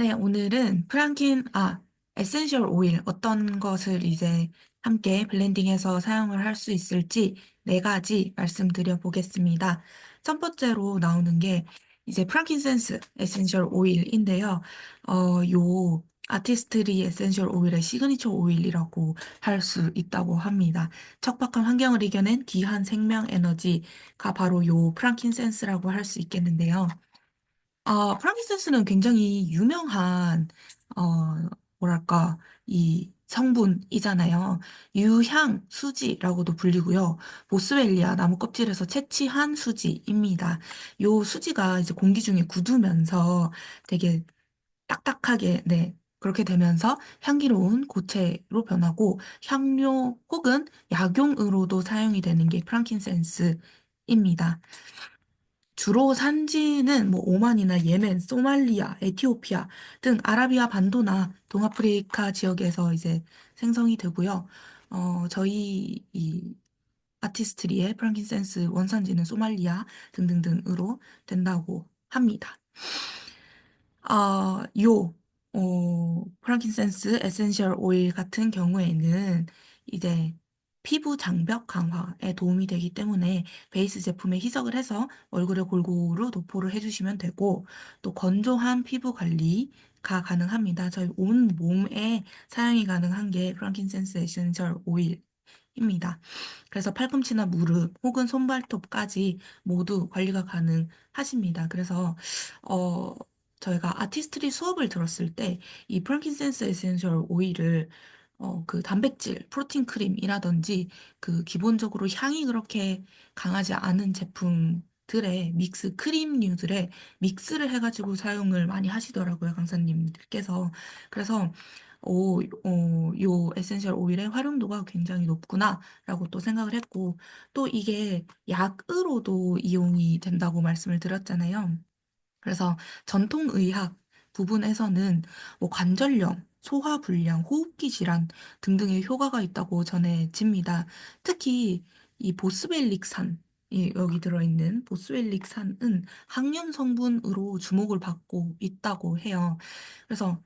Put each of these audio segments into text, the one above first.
네, 오늘은 에센셜 오일 어떤 것을 이제 함께 블렌딩해서 사용을 할 수 있을지 네 가지 말씀드려 보겠습니다. 첫 번째로 나오는 게 이제 프랑킨센스 에센셜 오일인데요. 요 아티스트리 에센셜 오일의 시그니처 오일이라고 할 수 있다고 합니다. 척박한 환경을 이겨낸 귀한 생명 에너지가 바로 요 프랑킨센스라고 할 수 있겠는데요. 프랑키센스는 굉장히 유명한, 어, 뭐랄까, 이 성분이잖아요. 유향 수지라고도 불리고요. 보스웰리아 나무 껍질에서 채취한 수지입니다. 요 수지가 이제 공기 중에 굳으면서 되게 딱딱하게, 네, 그렇게 되면서 향기로운 고체로 변하고 향료 혹은 약용으로도 사용이 되는 게 프랑킨센스입니다. 주로 산지는 뭐 오만이나 예멘, 소말리아, 에티오피아 등 아라비아 반도나 동아프리카 지역에서 이제 생성이 되고요. 저희 이 아티스트리의 프랑킨센스 원산지는 소말리아 등등등으로 된다고 합니다. 프랑킨센스 에센셜 오일 같은 경우에는 이제 피부 장벽 강화에 도움이 되기 때문에 베이스 제품에 희석을 해서 얼굴에 골고루 도포를 해주시면 되고 또 건조한 피부 관리가 가능합니다. 저희 온 몸에 사용이 가능한 게 프랑킨센스 에센셜 오일입니다. 그래서 팔꿈치나 무릎 혹은 손발톱까지 모두 관리가 가능하십니다. 그래서 어, 저희가 아티스트리 수업을 들었을 때 이 프랑킨센스 에센셜 오일을 그 단백질, 프로틴 크림이라든지 그 기본적으로 향이 그렇게 강하지 않은 제품들의 믹스 크림류들의 믹스를 해가지고 사용을 많이 하시더라고요, 강사님들께서. 그래서 요 에센셜 오일의 활용도가 굉장히 높구나라고 또 생각을 했고, 또 이게 약으로도 이용이 된다고 말씀을 드렸잖아요. 그래서 전통의학 부분에서는 뭐 관절염, 소화불량, 호흡기 질환 등등의 효과가 있다고 전해집니다. 특히 이 보스벨릭산, 이 여기 들어있는 보스벨릭산은 항염 성분으로 주목을 받고 있다고 해요. 그래서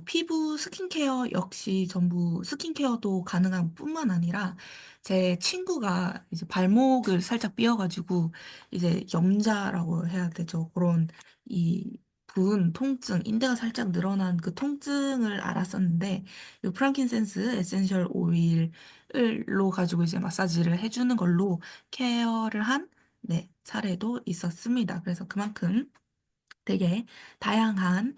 피부 스킨케어 역시 전부 스킨케어도 가능한 뿐만 아니라 제 친구가 이제 발목을 살짝 삐어가지고 이제 염자라고 해야 되죠. 그런 이 부은 통증, 인대가 살짝 늘어난 그 통증을 알았었는데 이 프랑킨센스 에센셜 오일로 가지고 이제 마사지를 해주는 걸로 케어를 한 네, 사례도 있었습니다. 그래서 그만큼 되게 다양한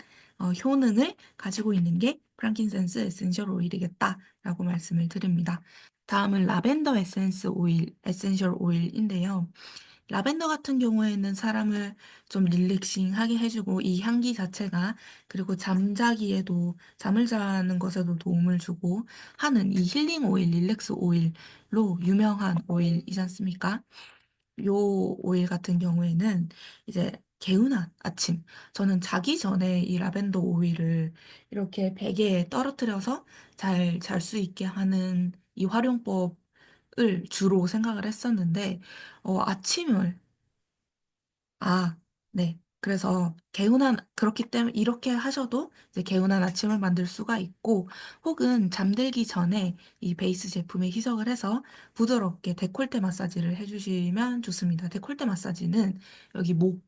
효능을 가지고 있는 게 프랑킨센스 에센셜 오일이겠다라고 말씀을 드립니다. 다음은 라벤더 에센셜 오일인데요. 라벤더 같은 경우에는 사람을 좀 릴렉싱하게 해주고 이 향기 자체가 그리고 잠자기에도 잠을 자는 것에도 도움을 주고 하는 이 힐링 오일, 릴렉스 오일로 유명한 오일이지 않습니까? 요 오일 같은 경우에는 이제 개운한 아침. 저는 자기 전에 이 라벤더 오일을 이렇게 베개에 떨어뜨려서 잘 잘 수 있게 하는 이 활용법을 주로 생각을 했었는데, 아침을 네. 그래서 그렇기 때문에 이렇게 하셔도 이제 개운한 아침을 만들 수가 있고, 혹은 잠들기 전에 이 베이스 제품에 희석을 해서 부드럽게 데콜테 마사지를 해주시면 좋습니다. 데콜테 마사지는 여기 목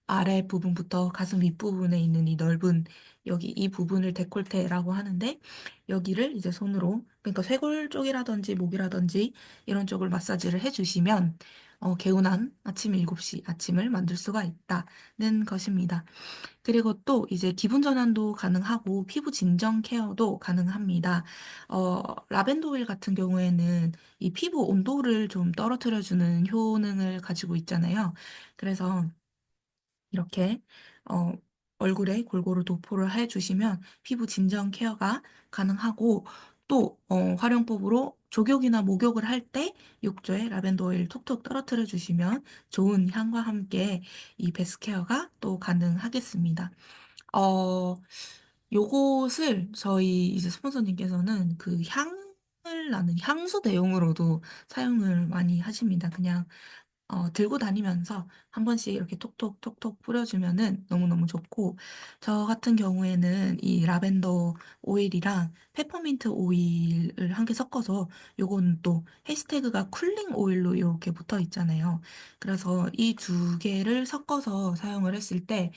아래 부분부터 가슴 윗부분에 있는 이 넓은 여기 이 부분을 데콜테라고 하는데, 여기를 이제 손으로, 그러니까 쇄골 쪽이라든지 목이라든지 이런 쪽을 마사지를 해주시면 개운한 아침 7시 아침을 만들 수가 있다는 것입니다. 그리고 또 이제 기분 전환도 가능하고 피부 진정 케어도 가능합니다. 라벤더 오일 같은 경우에는 이 피부 온도를 좀 떨어뜨려주는 효능을 가지고 있잖아요. 그래서 이렇게 어, 얼굴에 골고루 도포를 해주시면 피부 진정 케어가 가능하고 또 활용법으로 족욕이나 목욕을 할 때 욕조에 라벤더 오일 톡톡 떨어뜨려 주시면 좋은 향과 함께 이 베스 케어가 또 가능하겠습니다. 어, 요것을 저희 이제 스폰서님께서는 그 향을 나는 향수 대용으로도 사용을 많이 하십니다. 그냥 들고 다니면서 한 번씩 이렇게 톡톡톡톡 뿌려주면은 너무너무 좋고, 저 같은 경우에는 이 라벤더 오일이랑 페퍼민트 오일을 한 개 섞어서, 요건 또 해시태그가 쿨링 오일로 이렇게 붙어 있잖아요. 그래서 이 두 개를 섞어서 사용을 했을 때,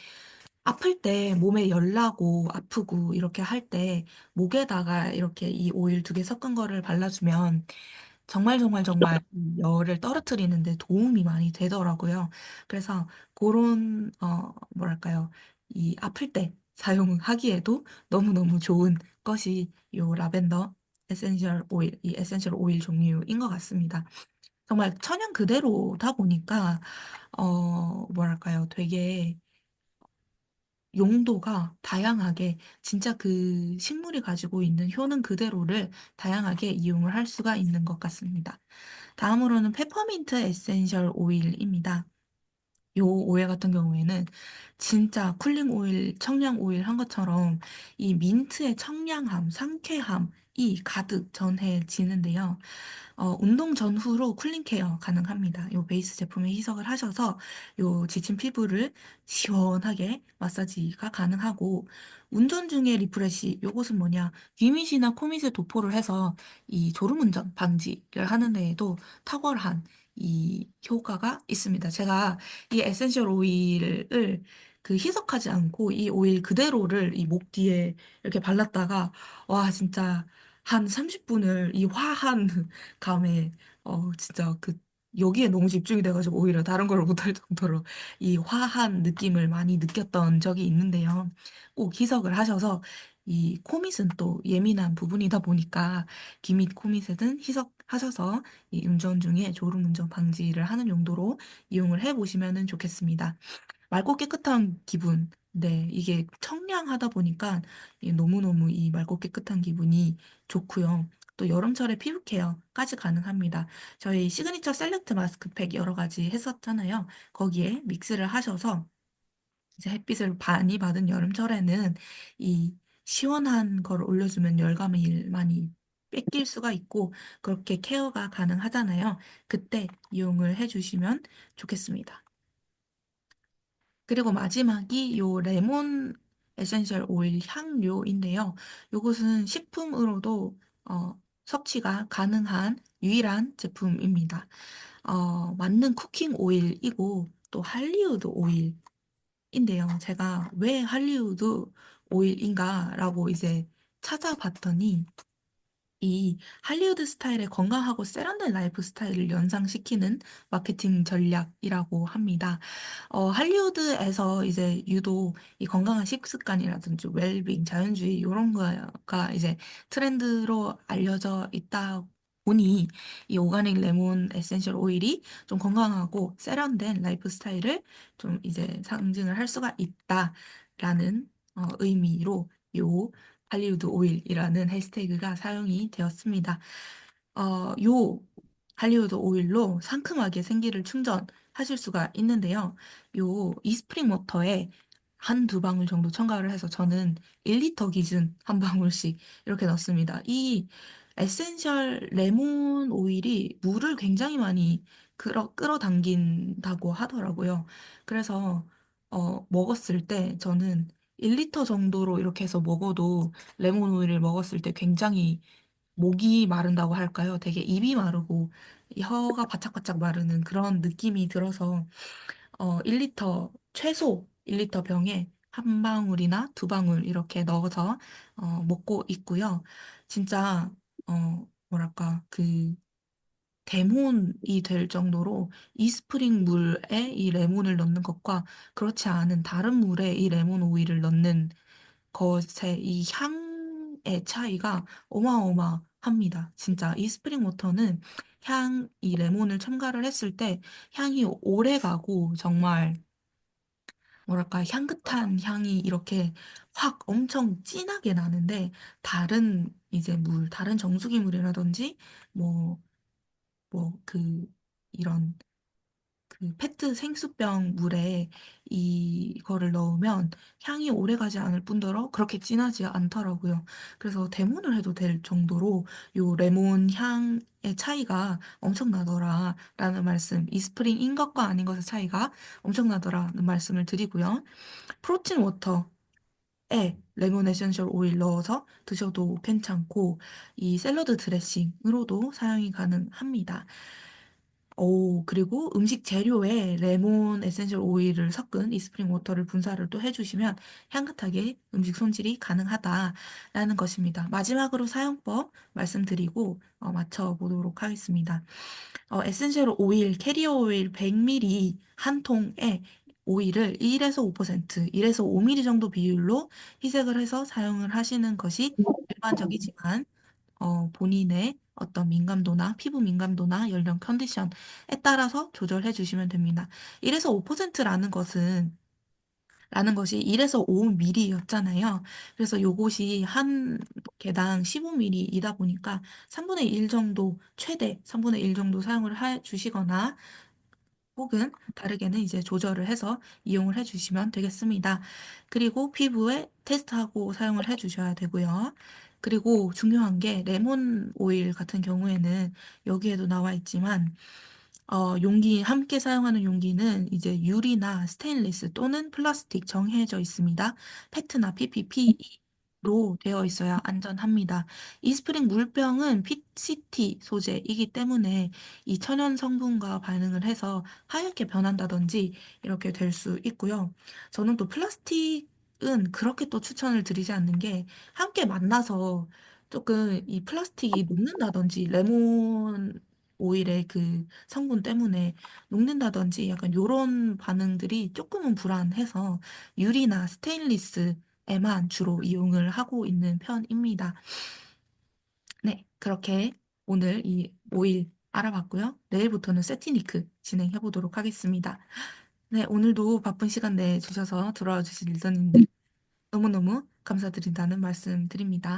아플 때 몸에 열 나고 아프고 이렇게 할 때 목에다가 이렇게 이 오일 두 개 섞은 거를 발라주면 정말 정말 정말 이 열을 떨어뜨리는데 도움이 많이 되더라고요. 그래서 그런 뭐랄까요? 이 아플 때 사용하기에도 너무너무 좋은 것이 요 라벤더 에센셜 오일, 이 에센셜 오일 종류인 것 같습니다. 정말 천연 그대로다 보니까 뭐랄까요? 되게 용도가 다양하게 진짜 그 식물이 가지고 있는 효능 그대로를 다양하게 이용을 할 수가 있는 것 같습니다. 다음으로는 페퍼민트 에센셜 오일입니다. 요 오일 같은 경우에는 진짜 쿨링 오일, 청량 오일 한 것처럼 이 민트의 청량함, 상쾌함이 가득 전해지는데요. 운동 전후로 쿨링 케어 가능합니다. 요 베이스 제품에 희석을 하셔서 요 지친 피부를 시원하게 마사지가 가능하고, 운전 중에 리프레시, 요것은 뭐냐, 귀밑이나 코밑에 도포를 해서 이 졸음운전 방지를 하는 데에도 탁월한 이 효과가 있습니다. 제가 이 에센셜 오일을 그 희석하지 않고 이 오일 그대로를 이 목 뒤에 이렇게 발랐다가, 와, 진짜 한 30분을 이 화한 감에, 진짜 여기에 너무 집중이 돼가지고 오히려 다른 걸 못할 정도로 이 화한 느낌을 많이 느꼈던 적이 있는데요. 꼭 희석을 하셔서, 이 코밑은 또 예민한 부분이다 보니까 기밑 코밑에는 희석하셔서 이 운전 중에 졸음운전 방지를 하는 용도로 이용을 해보시면 좋겠습니다. 맑고 깨끗한 기분. 네, 이게 청량하다 보니까 너무너무 이 맑고 깨끗한 기분이 좋고요. 또 여름철에 피부 케어까지 가능합니다. 저희 시그니처 셀렉트 마스크팩 여러 가지 했었잖아요. 거기에 믹스를 하셔서 이제 햇빛을 많이 받은 여름철에는 이 시원한 걸 올려주면 열감을 많이 뺏길 수가 있고, 그렇게 케어가 가능하잖아요. 그때 이용을 해주시면 좋겠습니다. 그리고 마지막이 요 레몬 에센셜 오일 향료인데요. 요것은 식품으로도 섭취가 가능한 유일한 제품입니다. 맞는 쿠킹 오일이고 또 할리우드 오일인데요. 제가 왜 할리우드 오일인가라고 이제 찾아봤더니, 이 할리우드 스타일의 건강하고 세련된 라이프 스타일을 연상시키는 마케팅 전략이라고 합니다. 할리우드에서 이제 유독 이 건강한 식습관이라든지 웰빙, 자연주의 이런 거가 이제 트렌드로 알려져 있다 보니, 이 오가닉 레몬 에센셜 오일이 좀 건강하고 세련된 라이프 스타일을 좀 이제 상징을 할 수가 있다라는 의미로 요 할리우드 오일이라는 해시태그가 사용이 되었습니다. 요 할리우드 오일로 상큼하게 생기를 충전하실 수가 있는데요. 요 이스프링 워터에 한 두 방울 정도 첨가를 해서 저는 1리터 기준 한 방울씩 이렇게 넣습니다. 이 에센셜 레몬 오일이 물을 굉장히 많이 끌어당긴다고 하더라고요. 그래서 먹었을 때 저는 1리터 정도로 이렇게 해서 먹어도 레몬 오일을 먹었을 때 굉장히 목이 마른다고 할까요? 되게 입이 마르고 혀가 바짝바짝 마르는 그런 느낌이 들어서 1리터, 최소 1리터 병에 한 방울이나 두 방울 이렇게 넣어서 먹고 있고요. 진짜 뭐랄까 데몬이 될 정도로 이스프링 물에 이 레몬을 넣는 것과 그렇지 않은 다른 물에 이 레몬 오일을 넣는 것의 이 향의 차이가 어마어마합니다. 진짜 이 스프링 워터는 이 레몬을 첨가를 했을 때 향이 오래 가고, 정말 뭐랄까 향긋한 향이 이렇게 확 엄청 진하게 나는데, 다른 이제 다른 정수기 물이라든지 뭐 이런 그 페트 생수병 물에 이거를 넣으면 향이 오래가지 않을 뿐더러 그렇게 진하지 않더라고요. 그래서 대문을 해도 될 정도로 요 레몬 향의 차이가 엄청나더라 라는 말씀, 이스프링인 것과 아닌 것의 차이가 엄청나더라는 말씀을 드리고요. 프로틴 워터에 레몬 에센셜 오일 넣어서 드셔도 괜찮고 이 샐러드 드레싱으로도 사용이 가능합니다. 그리고 음식 재료에 레몬 에센셜 오일을 섞은 이스프링 워터를 분사를 또 해주시면 향긋하게 음식 손질이 가능하다라는 것입니다. 마지막으로 사용법 말씀드리고 맞춰보도록 하겠습니다. 에센셜 오일, 캐리어 오일 100ml 한 통에 오일을 1에서 5%, 1에서 5ml 정도 비율로 희석을 해서 사용을 하시는 것이 일반적이지만 본인의 어떤 민감도나 피부 민감도나 연령 컨디션에 따라서 조절해 주시면 됩니다. 1에서 5%라는 것이 1에서 5mm였잖아요. 그래서 요것이 한 개당 15mm이다 보니까 3분의 1 정도, 최대 3분의 1 정도 사용을 해 주시거나 혹은 다르게는 이제 조절을 해서 이용을 해주시면 되겠습니다. 그리고 피부에 테스트하고 사용을 해주셔야 되고요. 그리고 중요한 게 레몬 오일 같은 경우에는 여기에도 나와 있지만 용기, 함께 사용하는 용기는 이제 유리나 스테인리스 또는 플라스틱 정해져 있습니다. 페트나 PPP로 되어 있어야 안전합니다. 이스프링 물병은 PCT 소재이기 때문에 이 천연 성분과 반응을 해서 하얗게 변한다든지 이렇게 될 수 있고요. 저는 또 플라스틱은 그렇게 또 추천을 드리지 않는 게 함께 만나서 조금 이 플라스틱이 녹는다든지 레몬 오일의 그 성분 때문에 녹는다든지 약간 요런 반응들이 조금은 불안해서 유리나 스테인리스에만 주로 이용을 하고 있는 편입니다. 네, 그렇게 오늘 이 오일 알아봤고요. 내일부터는 세티니크 진행해 보도록 하겠습니다. 네, 오늘도 바쁜 시간 내주셔서 들어와 주신 리더님들 너무너무 감사드린다는 말씀 드립니다.